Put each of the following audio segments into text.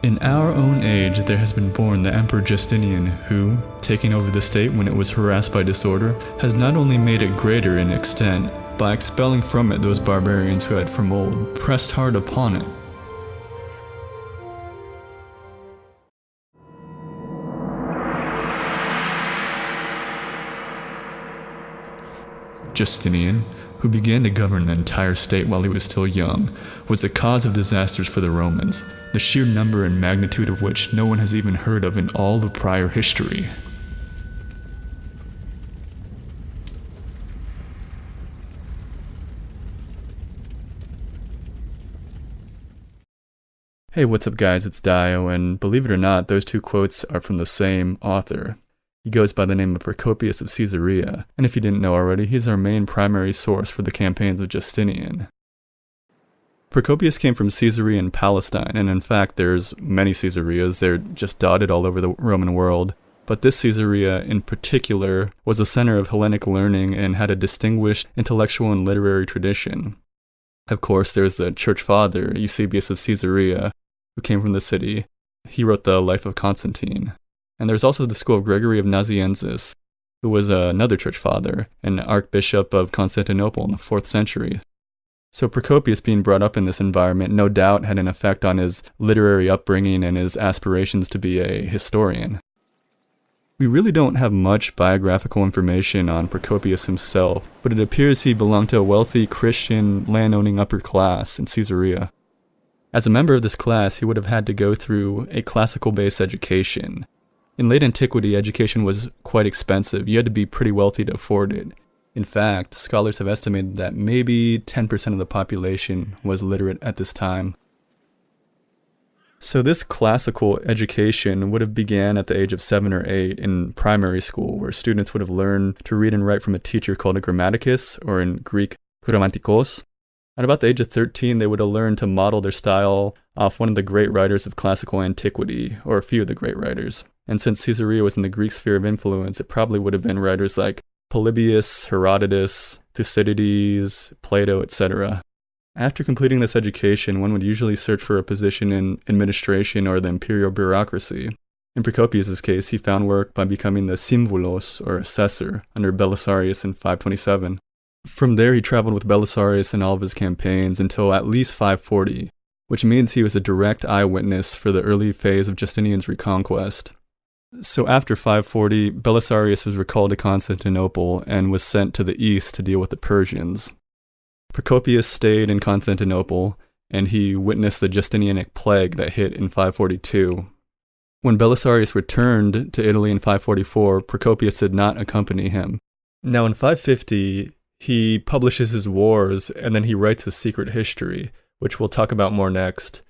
In our own age, there has been born the Emperor Justinian, who, taking over the state when it was harassed by disorder, has not only made it greater in extent, by expelling from it those barbarians who had from old pressed hard upon it. Justinian, who began to govern the entire state while he was still young, was the cause of disasters for the Romans, the sheer number and magnitude of which no one has even heard of in all of prior history. Hey, what's up guys, it's Dio, and believe it or not, those two quotes are from the same author. He goes by the name of Procopius of Caesarea, and if you didn't know already, he's our main primary source for the campaigns of Justinian. Procopius came from Caesarea in Palestine, and in fact there's many Caesareas, they're just dotted all over the Roman world, but this Caesarea in particular was a center of Hellenic learning and had a distinguished intellectual and literary tradition. Of course, there's the church father, Eusebius of Caesarea, who came from the city. He wrote the Life of Constantine. And there's also the school of Gregory of Nazianzus, who was another church father, an archbishop of Constantinople in the 4th century. So Procopius being brought up in this environment no doubt had an effect on his literary upbringing and his aspirations to be a historian. We really don't have much biographical information on Procopius himself, but it appears he belonged to a wealthy Christian land-owning upper class in Caesarea. As a member of this class, he would have had to go through a classical-based education. In late antiquity, education was quite expensive. You had to be pretty wealthy to afford it. In fact, scholars have estimated that maybe 10% of the population was literate at this time. So this classical education would have began at the age of 7 or 8 in primary school, where students would have learned to read and write from a teacher called a grammaticus, or in Greek, grammatikos. At about the age of 13, they would have learned to model their style off one of the great writers of classical antiquity, or a few of the great writers. And since Caesarea was in the Greek sphere of influence, it probably would have been writers like Polybius, Herodotus, Thucydides, Plato, etc. After completing this education, one would usually search for a position in administration or the imperial bureaucracy. In Procopius' case, he found work by becoming the Symboulos, or assessor, under Belisarius in 527. From there, he traveled with Belisarius in all of his campaigns until at least 540, which means he was a direct eyewitness for the early phase of Justinian's reconquest. So after 540, Belisarius was recalled to Constantinople and was sent to the east to deal with the Persians. Procopius stayed in Constantinople, and he witnessed the Justinianic plague that hit in 542. When Belisarius returned to Italy in 544, Procopius did not accompany him. Now in 550, he publishes his wars, and then he writes his secret history, which we'll talk about more next.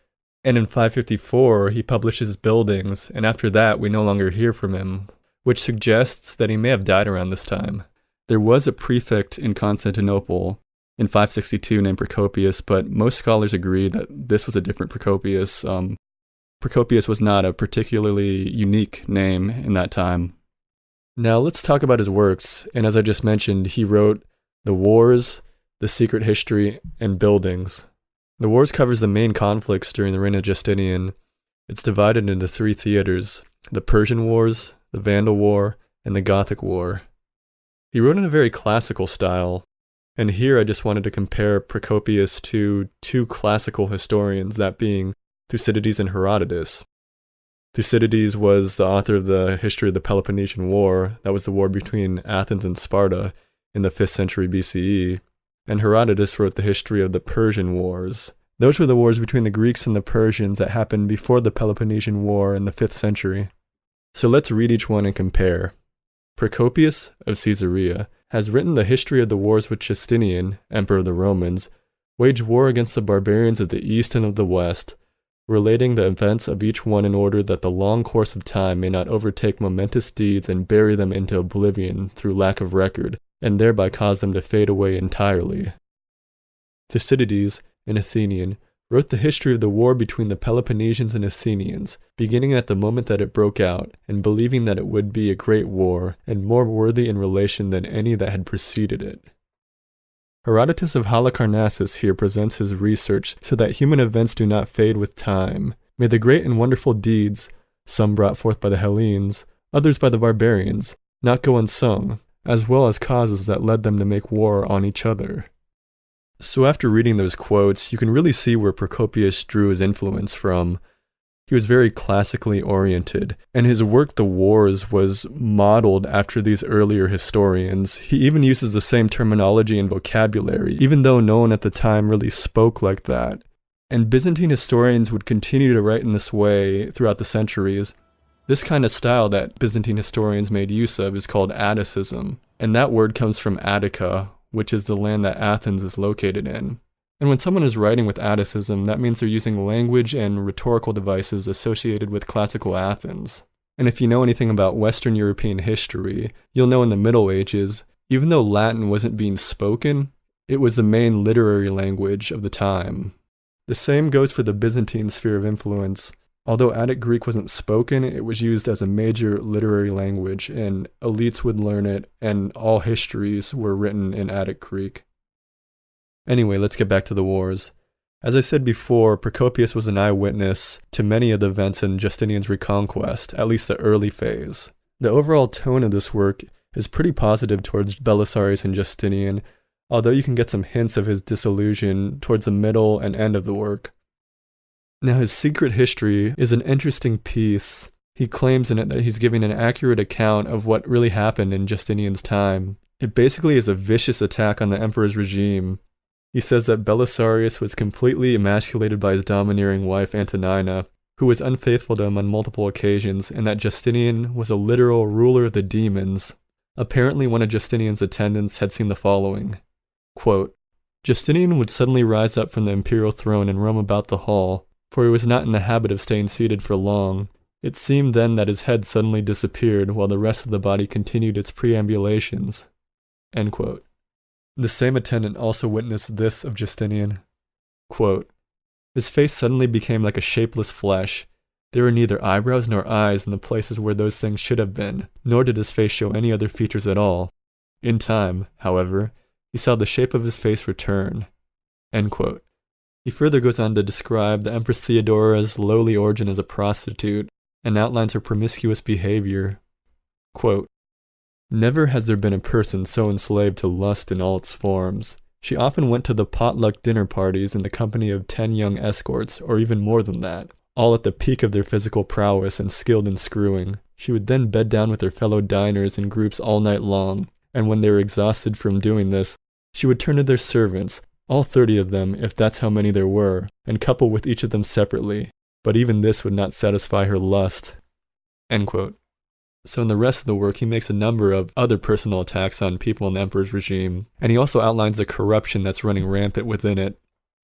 And in 554, he publishes Buildings, and after that, we no longer hear from him, which suggests that he may have died around this time. There was a prefect in Constantinople in 562 named Procopius, but most scholars agree that this was a different Procopius. Procopius was not a particularly unique name in that time. Now let's talk about his works, and as I just mentioned, he wrote The Wars, The Secret History, and Buildings. The Wars covers the main conflicts during the reign of Justinian. It's divided into 3 theaters: the Persian Wars, the Vandal War, and the Gothic War. He wrote in a very classical style, and here I just wanted to compare Procopius to 2 classical historians, that being Thucydides and Herodotus. Thucydides was the author of the history of the Peloponnesian War, that was the war between Athens and Sparta in the 5th century BCE. And Herodotus wrote the history of the Persian Wars. Those were the wars between the Greeks and the Persians that happened before the Peloponnesian War in the 5th century. So let's read each one and compare. Procopius of Caesarea has written the history of the wars which Justinian, emperor of the Romans, waged war against the barbarians of the east and of the west, relating the events of each one in order that the long course of time may not overtake momentous deeds and bury them into oblivion through lack of record, and thereby cause them to fade away entirely. Thucydides, an Athenian, wrote the history of the war between the Peloponnesians and Athenians, beginning at the moment that it broke out, and believing that it would be a great war, and more worthy in relation than any that had preceded it. Herodotus of Halicarnassus here presents his research so that human events do not fade with time, May the great and wonderful deeds, some brought forth by the Hellenes, others by the barbarians, not go unsung, as well as causes that led them to make war on each other. So after reading those quotes, you can really see where Procopius drew his influence from. He was very classically oriented, and his work, The Wars, was modeled after these earlier historians. He even uses the same terminology and vocabulary, even though no one at the time really spoke like that. And Byzantine historians would continue to write in this way throughout the centuries. This kind of style that Byzantine historians made use of is called Atticism, and that word comes from Attica, which is the land that Athens is located in. And when someone is writing with Atticism, that means they're using language and rhetorical devices associated with classical Athens. And if you know anything about Western European history, you'll know in the Middle Ages, even though Latin wasn't being spoken, it was the main literary language of the time. The same goes for the Byzantine sphere of influence. Although Attic Greek wasn't spoken, it was used as a major literary language, and elites would learn it, and all histories were written in Attic Greek. Anyway, let's get back to the wars. As I said before, Procopius was an eyewitness to many of the events in Justinian's reconquest, at least the early phase. The overall tone of this work is pretty positive towards Belisarius and Justinian, although you can get some hints of his disillusion towards the middle and end of the work. Now, his secret history is an interesting piece. He claims in it that he's giving an accurate account of what really happened in Justinian's time. It basically is a vicious attack on the emperor's regime. He says that Belisarius was completely emasculated by his domineering wife Antonina, who was unfaithful to him on multiple occasions, and that Justinian was a literal ruler of the demons. Apparently, one of Justinian's attendants had seen the following. Quote, Justinian would suddenly rise up from the imperial throne and roam about the hall, for he was not in the habit of staying seated for long. It seemed then that his head suddenly disappeared, while the rest of the body continued its preambulations. End quote. The same attendant also witnessed this of Justinian. Quote, his face suddenly became like a shapeless flesh. There were neither eyebrows nor eyes in the places where those things should have been, nor did his face show any other features at all. In time, however, he saw the shape of his face return. End quote. He further goes on to describe the Empress Theodora's lowly origin as a prostitute, and outlines her promiscuous behavior. Quote, never has there been a person so enslaved to lust in all its forms. She often went to the potluck dinner parties in the company of 10 young escorts, or even more than that, all at the peak of their physical prowess and skilled in screwing. She would then bed down with her fellow diners in groups all night long, and when they were exhausted from doing this, she would turn to their servants, all 30 of them, if that's how many there were, and couple with each of them separately. But even this would not satisfy her lust. End quote. So in the rest of the work, he makes a number of other personal attacks on people in the emperor's regime, and he also outlines the corruption that's running rampant within it.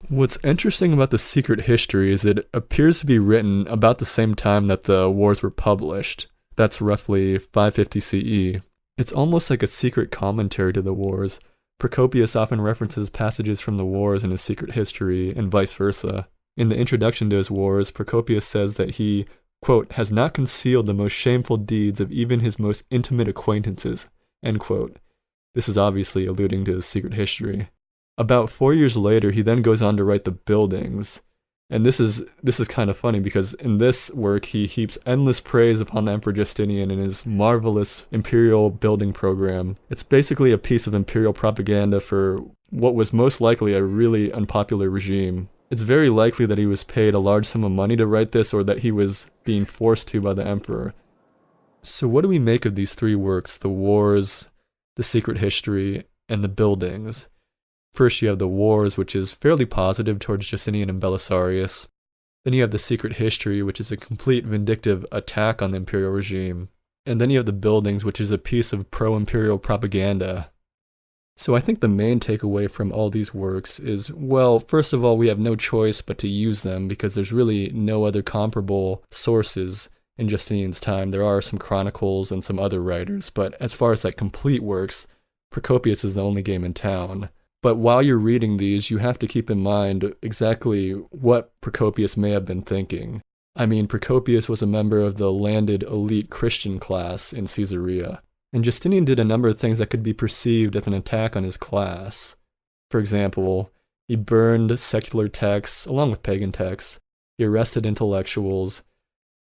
What's interesting about the secret history is it appears to be written about the same time that the wars were published. That's roughly 550 CE. It's almost like a secret commentary to the wars. Procopius often references passages from the wars in his secret history, and vice versa. In the introduction to his wars, Procopius says that he, quote, has not concealed the most shameful deeds of even his most intimate acquaintances, end quote. This is obviously alluding to his secret history. About 4 years later, he then goes on to write the Buildings. And this is kind of funny because in this work, he heaps endless praise upon the Emperor Justinian and his marvelous imperial building program. It's basically a piece of imperial propaganda for what was most likely a really unpopular regime. It's very likely that he was paid a large sum of money to write this, or that he was being forced to by the emperor. So what do we make of these three works, the Wars, the Secret History, and the Buildings? First you have the Wars, which is fairly positive towards Justinian and Belisarius. Then you have the Secret History, which is a complete vindictive attack on the imperial regime. And then you have the Buildings, which is a piece of pro-imperial propaganda. So I think the main takeaway from all these works is, well, first of all, we have no choice but to use them because there's really no other comparable sources in Justinian's time. There are some chronicles and some other writers, but as far as like complete works, Procopius is the only game in town. But while you're reading these, you have to keep in mind exactly what Procopius may have been thinking. I mean, Procopius was a member of the landed elite Christian class in Caesarea. And Justinian did a number of things that could be perceived as an attack on his class. For example, he burned secular texts along with pagan texts. He arrested intellectuals.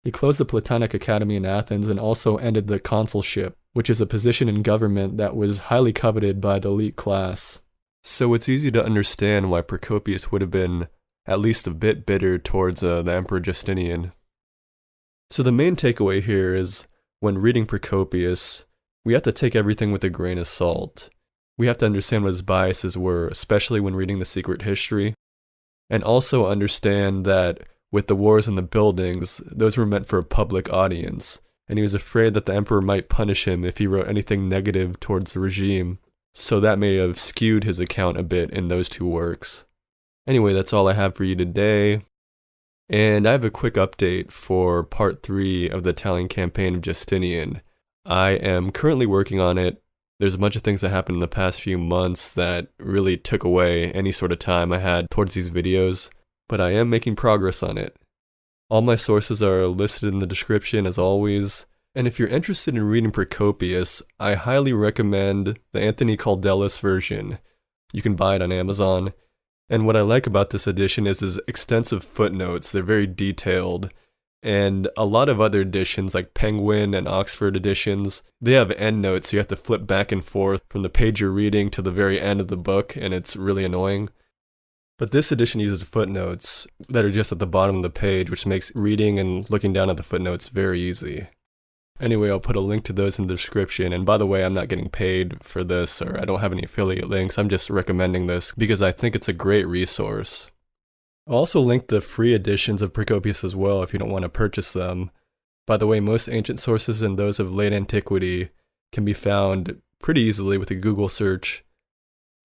He closed the Platonic Academy in Athens and also ended the consulship, which is a position in government that was highly coveted by the elite class. So it's easy to understand why Procopius would have been at least a bit bitter towards the Emperor Justinian. So the main takeaway here is, when reading Procopius, we have to take everything with a grain of salt. We have to understand what his biases were, especially when reading the secret history, and also understand that with the wars and the buildings, those were meant for a public audience, and he was afraid that the emperor might punish him if he wrote anything negative towards the regime, so that may have skewed his account a bit in those two works. Anyway, that's all I have for you today, and I have a quick update for part 3 of the Italian campaign of Justinian. I am currently working on it. There's a bunch of things that happened in the past few months that really took away any sort of time I had towards these videos, but I am making progress on it. All my sources are listed in the description as always, and if you're interested in reading Procopius, I highly recommend the Anthony Kaldellis version. You can buy it on Amazon, and what I like about this edition is his extensive footnotes. They're very detailed, and a lot of other editions like Penguin and Oxford editions, they have endnotes, so you have to flip back and forth from the page you're reading to the very end of the book, and it's really annoying. But this edition uses footnotes that are just at the bottom of the page, which makes reading and looking down at the footnotes very easy. Anyway, I'll put a link to those in the description, and by the way, I'm not getting paid for this, or I don't have any affiliate links, I'm just recommending this because I think it's a great resource. I'll also link the free editions of Procopius as well if you don't want to purchase them. By the way, most ancient sources and those of late antiquity can be found pretty easily with a Google search.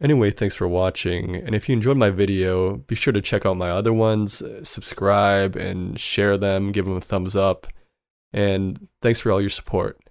Anyway, thanks for watching, and if you enjoyed my video, be sure to check out my other ones, subscribe and share them, give them a thumbs up, and thanks for all your support.